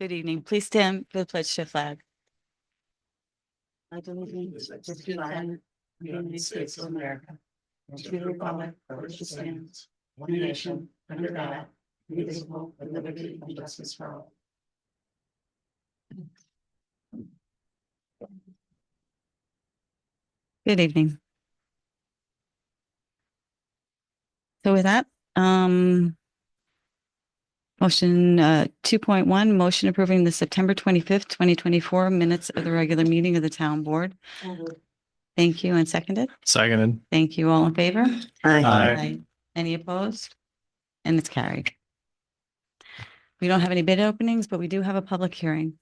Good evening. Please stand for the pledge to the flag. I allegiance to the flag of the United States of America and to the republic for which it stands, one nation, under God, indivisible, with liberty and justice for all. Good evening. So with that, motion 2.1, motion approving the September 25th, 2024 minutes of the regular meeting of the town board. Thank you. And seconded. Seconded. Thank you. All in favor? Aye. Any opposed? And it's carried. We don't have any bid openings, but we do have a public hearing.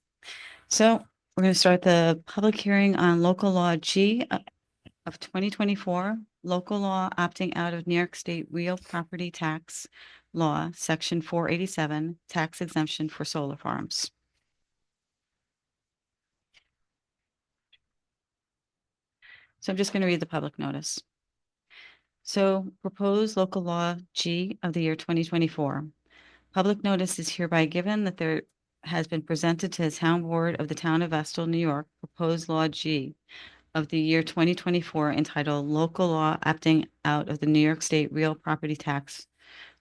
So we're going to start the public hearing on local law G of 2024, local law opting out of New York State real property tax law, section 487, tax exemption for solar farms. So I'm just going to read the public notice. So proposed local law G of the year 2024. Public notice is hereby given that there has been presented to the town board of the town of Vestal, New York, proposed law G of the year 2024 entitled Local Law Opting Out of the New York State Real Property Tax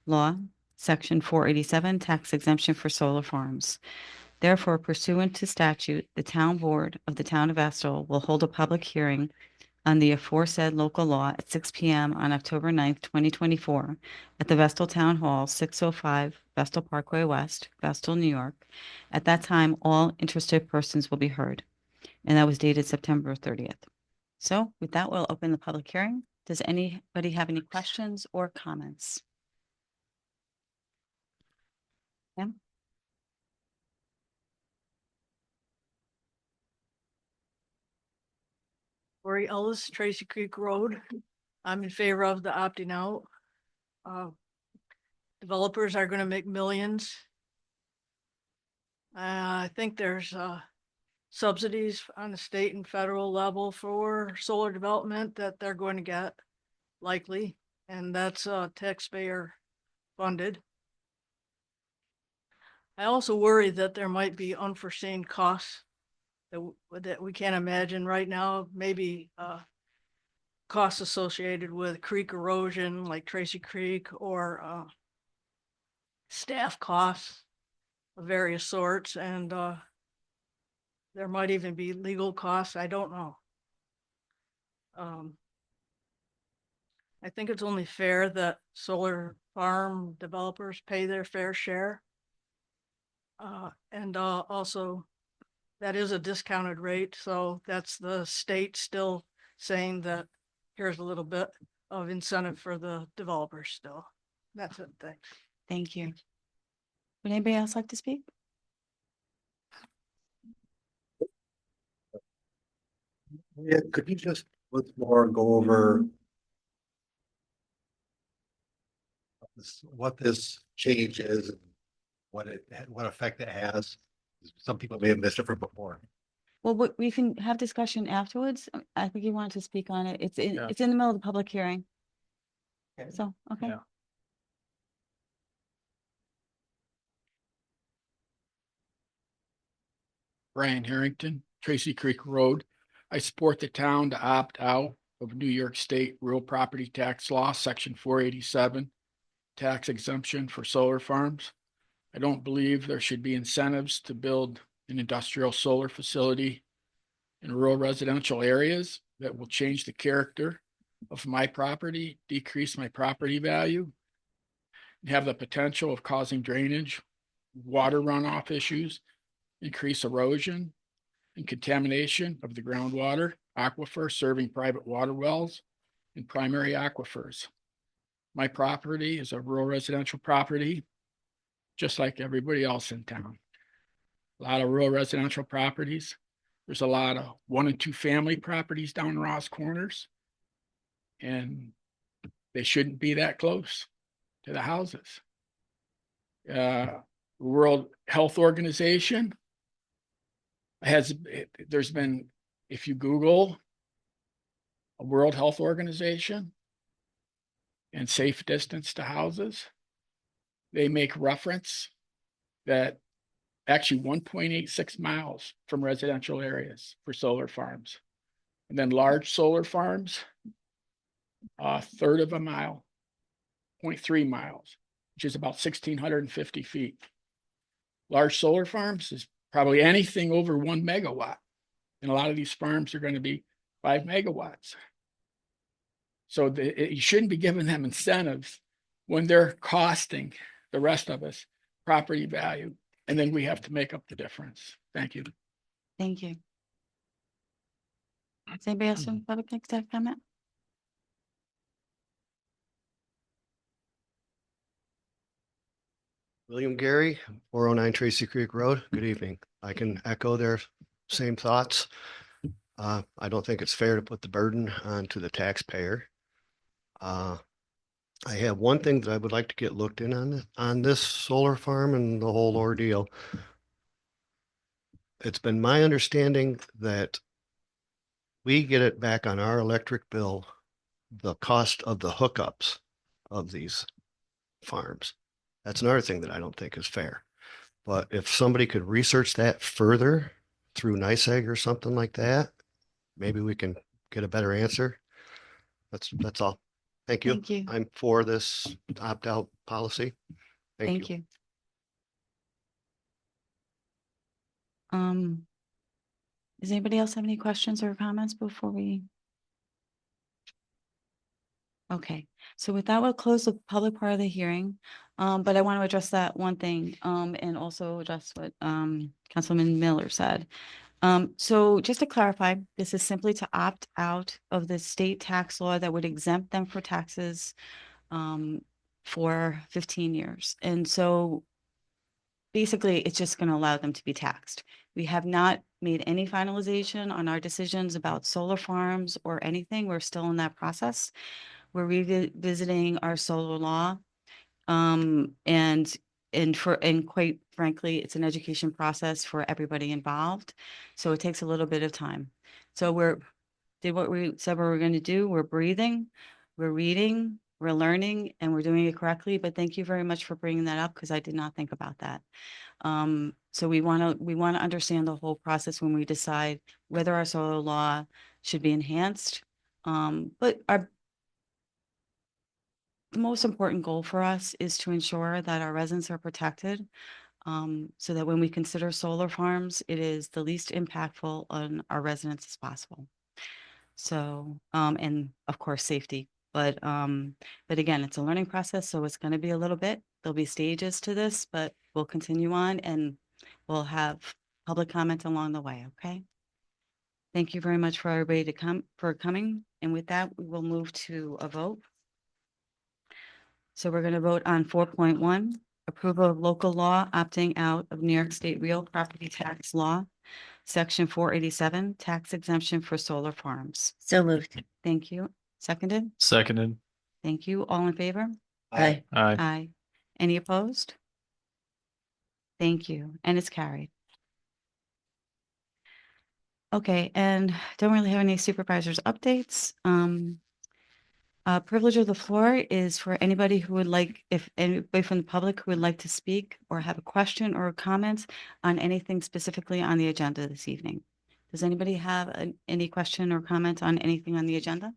Law, Section 487, Tax Exemption for Solar Farms. Therefore, pursuant to statute, the town board of the town of Vestal will hold a public hearing on the aforesaid local law at 6 p.m. on October 9th, 2024 at the Vestal Town Hall, 605 Vestal Parkway West, Vestal, New York. At that time, all interested persons will be heard. And that was dated September 30th. So with that, we'll open the public hearing. Does anybody have any questions or comments? Yeah. Lori Ellis, Tracy Creek Road. I'm in favor of the opting out. Developers are going to make millions. I think there's subsidies on the state and federal level for solar development that they're going to get, likely, and that's taxpayer funded. I also worry that there might be unforeseen costs that we can't imagine right now, maybe costs associated with creek erosion like Tracy Creek, or staff costs of various sorts, and there might even be legal costs. I don't know. I think it's only fair that solar farm developers pay their fair share. And also that is a discounted rate. So that's the state still saying that here's a little bit of incentive for the developers still. That's it. Thanks. Thank you. Would anybody else like to speak? Yeah, could you just once more go over what this change is and what effect it has? Some people may have missed it from before. Well, we can have discussion afterwards. I think you wanted to speak on it. It's in Yeah. the middle of the public hearing. Okay. So, okay. Yeah. Brian Harrington, Tracy Creek Road. I support the town to opt out of New York State real property tax law, section 487, tax exemption for solar farms. I don't believe there should be incentives to build an industrial solar facility in rural residential areas that will change the character of my property, decrease my property value, and have the potential of causing drainage, water runoff issues, increase erosion and contamination of the groundwater aquifer serving private water wells and primary aquifers. My property is a rural residential property, just like everybody else in town. A lot of rural residential properties. There's a lot of 1 and 2 family properties down Ross Corners, and they shouldn't be that close to the houses. World Health Organization there's been, if you Google a World Health Organization and safe distance to houses, they make reference that actually 1.86 miles from residential areas for solar farms. And then large solar farms, a third of a mile, 0.3 miles, which is about 1,650 feet. Large solar farms is probably anything over 1 megawatt. And a lot of these farms are going to be 5 megawatts. So you shouldn't be giving them incentives when they're costing the rest of us property value. And then we have to make up the difference. Thank you. Thank you. Does anybody else from the public like to have comment? William Gary, 409 Tracy Creek Road. Good evening. I can echo their same thoughts. I don't think it's fair to put the burden onto the taxpayer. I have one thing that I would like to get looked in on this solar farm and the whole ordeal. It's been my understanding that we get it back on our electric bill, the cost of the hookups of these farms. That's another thing that I don't think is fair. But if somebody could research that further through NYSEG or something like that, maybe we can get a better answer. That's all. Thank you. Thank you. I'm for this opt-out policy. Thank you. Does anybody else have any questions or comments before we? Okay, so with that, we'll close the public part of the hearing. But I want to address that one thing, and also address what, Councilman Miller said. So just to clarify, this is simply to opt out of the state tax law that would exempt them for taxes, for 15 years. And so basically, it's just going to allow them to be taxed. We have not made any finalization on our decisions about solar farms or anything. We're still in that process. We're revisiting our solar law. And quite frankly, it's an education process for everybody involved. So it takes a little bit of time. So did what we said we were going to do. We're breathing, we're reading, we're learning, and we're doing it correctly. But thank you very much for bringing that up, because I did not think about that. So we want to understand the whole process when we decide whether our solar law should be enhanced. But the most important goal for us is to ensure that our residents are protected, so that when we consider solar farms, it is the least impactful on our residents as possible. So, and of course, safety. But again, it's a learning process, so it's going to be a little bit. There'll be stages to this, but we'll continue on and we'll have public comment along the way. Okay. Thank you very much for everybody for coming. And with that, we will move to a vote. So we're going to vote on 4.1, approval of local law opting out of New York State real property tax law, section 487, tax exemption for solar farms. So moved. Thank you. Seconded? Seconded. Thank you. All in favor? Aye. Aye. Aye. Any opposed? Thank you. And it's carried. Okay, and don't really have any supervisors updates. Privilege of the floor is for anybody who would like, if anybody from the public who would like to speak or have a question or a comment on anything specifically on the agenda this evening. Does anybody have any question or comment on anything on the agenda?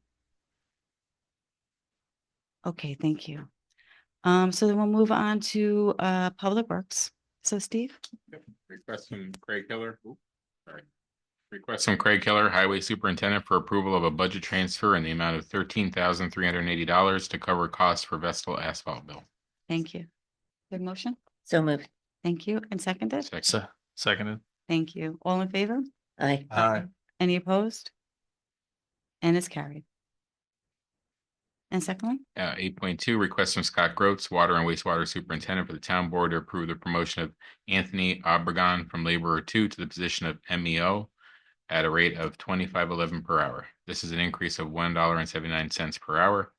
Okay, thank you. So then we'll move on to Public Works. So Steve? Request from Craig Hiller. Request from Craig Hiller, Highway Superintendent, for approval of a budget transfer in the amount of $13,380 to cover costs for Vestal asphalt bill. Thank you. Good motion? So moved. Thank you. And seconded? Seconded. Thank you. All in favor? Aye. Aye. Any opposed? And it's carried. And secondly? 8.2, request from Scott Groats, Water and Wastewater Superintendent, for the town board to approve the promotion of Anthony Obregon from laborer 2 to the position of MEO at a rate of $25.11 per hour. This is an increase of $1.79 per hour.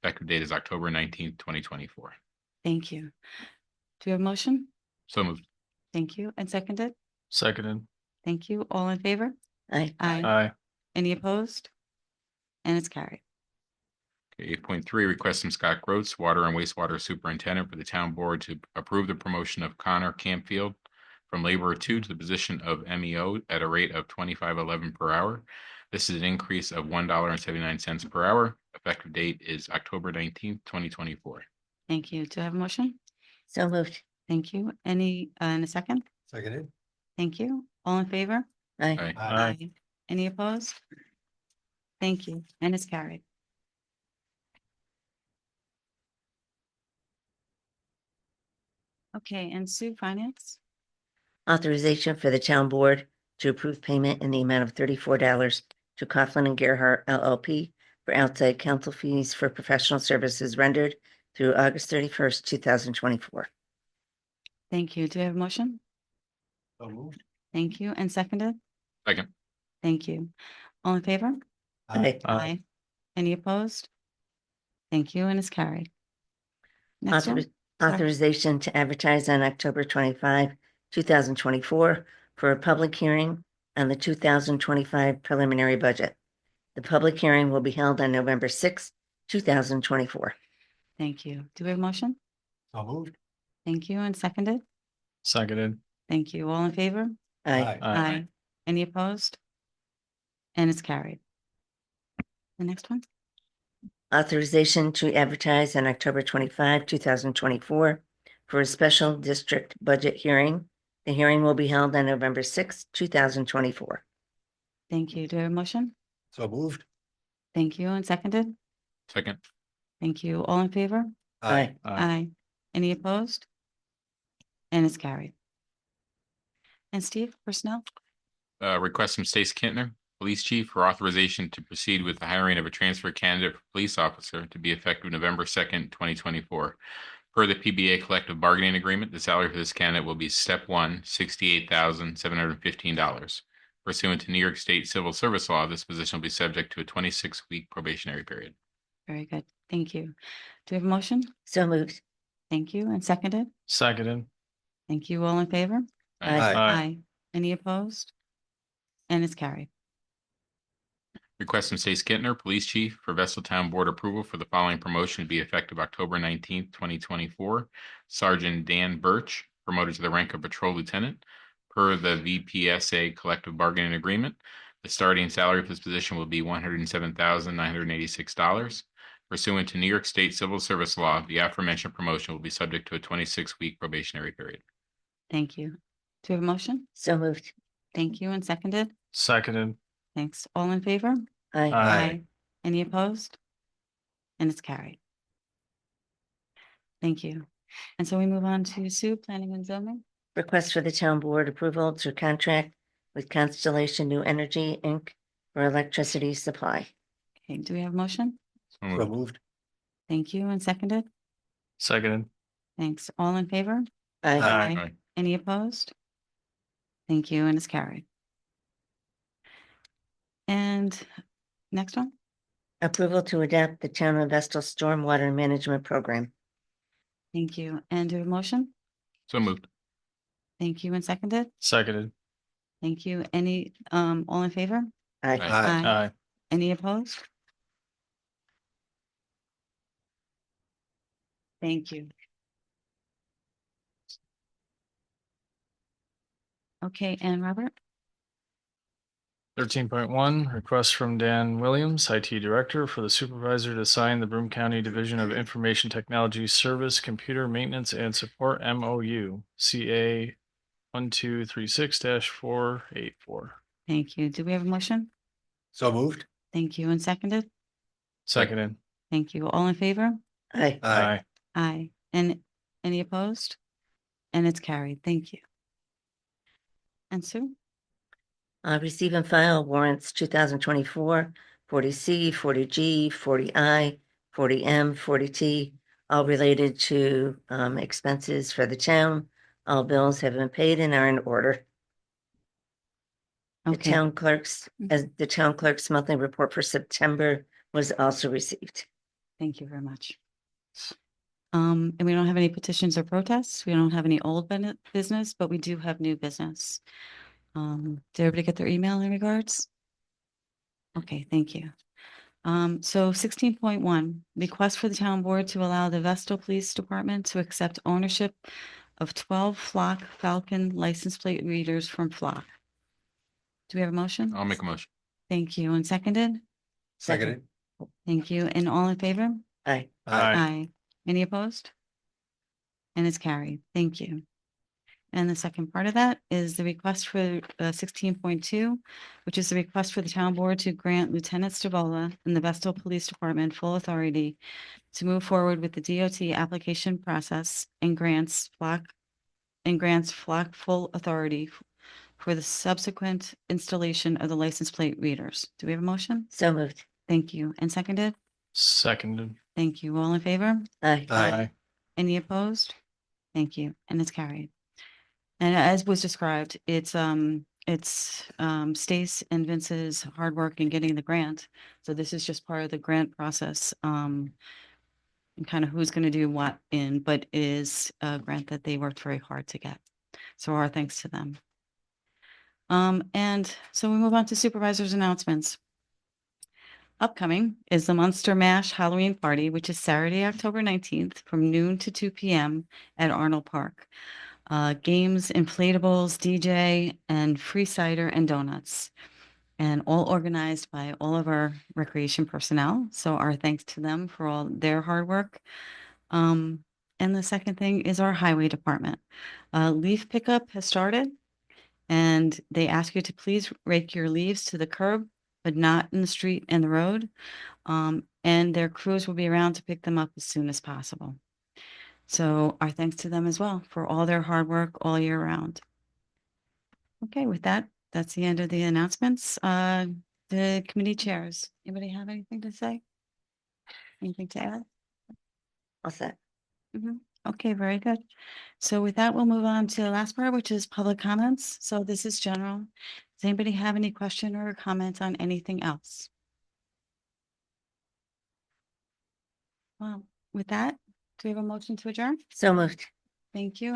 Effective date is October 19th, 2024. Thank you. Do you have a motion? So moved. Thank you. And seconded? Seconded. Thank you. All in favor? Aye. Aye. Any opposed? And it's carried. Okay, 8.3, request from Scott Groats, Water and Wastewater Superintendent, for the town board to approve the promotion of Connor Campfield from laborer 2 to the position of MEO at a rate of $25.11 per hour. This is an increase of $1.79 per hour. Effective date is October 19th, 2024. Thank you. Do I have a motion? So moved. Thank you. Any, in a second? Seconded. Thank you. All in favor? Aye. Aye. Aye. Any opposed? Thank you. And it's carried. Okay, and Sue, finance? Authorization for the town board to approve payment in the amount of $34 to Coughlin and Gerhart LLP for outside counsel fees for professional services rendered through August 31st, 2024. Thank you. Do I have a motion? So moved. Thank you. And seconded? Second. Thank you. All in favor? Aye. Aye. Any opposed? Thank you, and it's carried. Next one? Author- Authorization to advertise on October 25, 2024 for a public hearing on the 2025 preliminary budget. The public hearing will be held on November 6, 2024. Thank you. Do we have a motion? So moved. Thank you, and seconded? Seconded. Thank you. All in favor? Aye. Aye. Any opposed? And it's carried. The next one? Authorization to advertise on October 25, 2024 for a special district budget hearing. The hearing will be held on November 6, 2024. Thank you. Do I have a motion? So moved. Thank you, and seconded? Second. Thank you. All in favor? Aye. Aye. Any opposed? And it's carried. And Steve, personnel? Request from Stace Kintner, Police Chief, for authorization to proceed with the hiring of a transfer candidate for police officer to be effective November 2nd, 2024. Per the PBA collective bargaining agreement, the salary for this candidate will be step one, $68,715. Pursuant to New York State Civil Service Law, this position will be subject to a 26-week probationary period. Very good. Thank you. Do we have a motion? So moved. Thank you, and seconded? Seconded. Thank you. All in favor? Aye. Aye. Any opposed? And it's carried. Request from Stace Kintner, Police Chief, for Vestaltown Board approval for the following promotion to be effective October 19th, 2024. Sergeant Dan Birch, promoted to the rank of Patrol Lieutenant. Per the VPSA collective bargaining agreement, the starting salary for this position will be $107,986. Pursuant to New York State Civil Service Law, the aforementioned promotion will be subject to a 26-week probationary period. Thank you. Do we have a motion? So moved. Thank you, and seconded? Seconded. Thanks. All in favor? Aye. Aye. Any opposed? And it's carried. Thank you. And so we move on to Sue, Planning and Zoning. Request for the town board approval to contract with Constellation New Energy, Inc. for electricity supply. Okay, do we have a motion? So So moved. moved. Thank you, and seconded? Seconded. Thanks. All in favor? Aye. Aye. Any opposed? Thank you, and it's carried. And next one? Approval to adopt the town of Vestal Stormwater Management Program. Thank you. And do we have a motion? So moved. Thank you, and seconded? Seconded. Thank you. Any, all in favor? Aye. Aye. Aye. Any opposed? Thank you. Okay, and Robert? 13.1, request from Dan Williams, IT Director, for the supervisor to sign the Broome County Division of Information Technology Service Computer Maintenance and Support MOU, CA 1236-484. Thank you. Do we have a motion? So moved. Thank you, and seconded? Seconded. Thank you. All in favor? Aye. Aye. Aye. And any opposed? And it's carried. Thank you. And Sue? Receive and file warrants 2024, 40C, 40G, 40I, 40M, 40T, all related to expenses for the town. All bills have been paid and are in order. The Okay. town clerk's, as the town clerk's monthly report for September was also received. Thank you very much. And we don't have any petitions or protests. We don't have any old business, but we do have new business. Did everybody get their email in regards? Okay, thank you. So 16.1, request for the town board to allow the Vestal Police Department to accept ownership of 12 Flock Falcon license plate readers from Flock. Do we have a motion? I'll make a motion. Thank you. And seconded? Seconded. Thank you. And all in favor? Aye. Aye. Any opposed? And it's carried. Thank you. And the second part of that is the request for 16.2, which is the request for the town board to grant Lieutenant Stavola and the Vestal Police Department full authority to move forward with the DOT application process and grants Flock full authority for the subsequent installation of the license plate readers. Do we have a motion? So moved. Thank you. And seconded? Seconded. Thank you. All in favor? Aye. Aye. Any opposed? Thank you. And it's carried. And as was described, it's Stace and Vince's hard work in getting the grant. So this is just part of the grant process. And kind of who's going to do what but it is a grant that they worked very hard to get. So our thanks to them. And so we move on to supervisors' announcements. Upcoming is the Munster Mash Halloween Party, which is Saturday, October 19th from noon to 2 p.m. at Arnold Park. Games, inflatables, DJ, and free cider and donuts. And all organized by all of our recreation personnel. So our thanks to them for all their hard work. And the second thing is our highway department. Leaf pickup has started. And they ask you to please rake your leaves to the curb, but not in the street and the road. And their crews will be around to pick them up as soon as possible. So our thanks to them as well for all their hard work all year round. Okay, with that, that's the end of the announcements. The committee chairs, anybody have anything to say? Anything to add? All set. Okay, very good. So with that, we'll move on to the last part, which is public comments. So this is general. Does anybody have any question or comment on anything else? Well, with that, do we have a motion to adjourn? So moved. Thank you.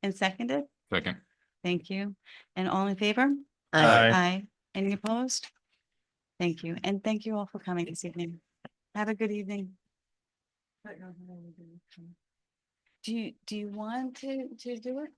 And seconded? Second. Thank you. And all in favor? Aye. Aye. Any opposed? Thank you. And thank you all for coming this evening. Have a good evening. Do you want to do it?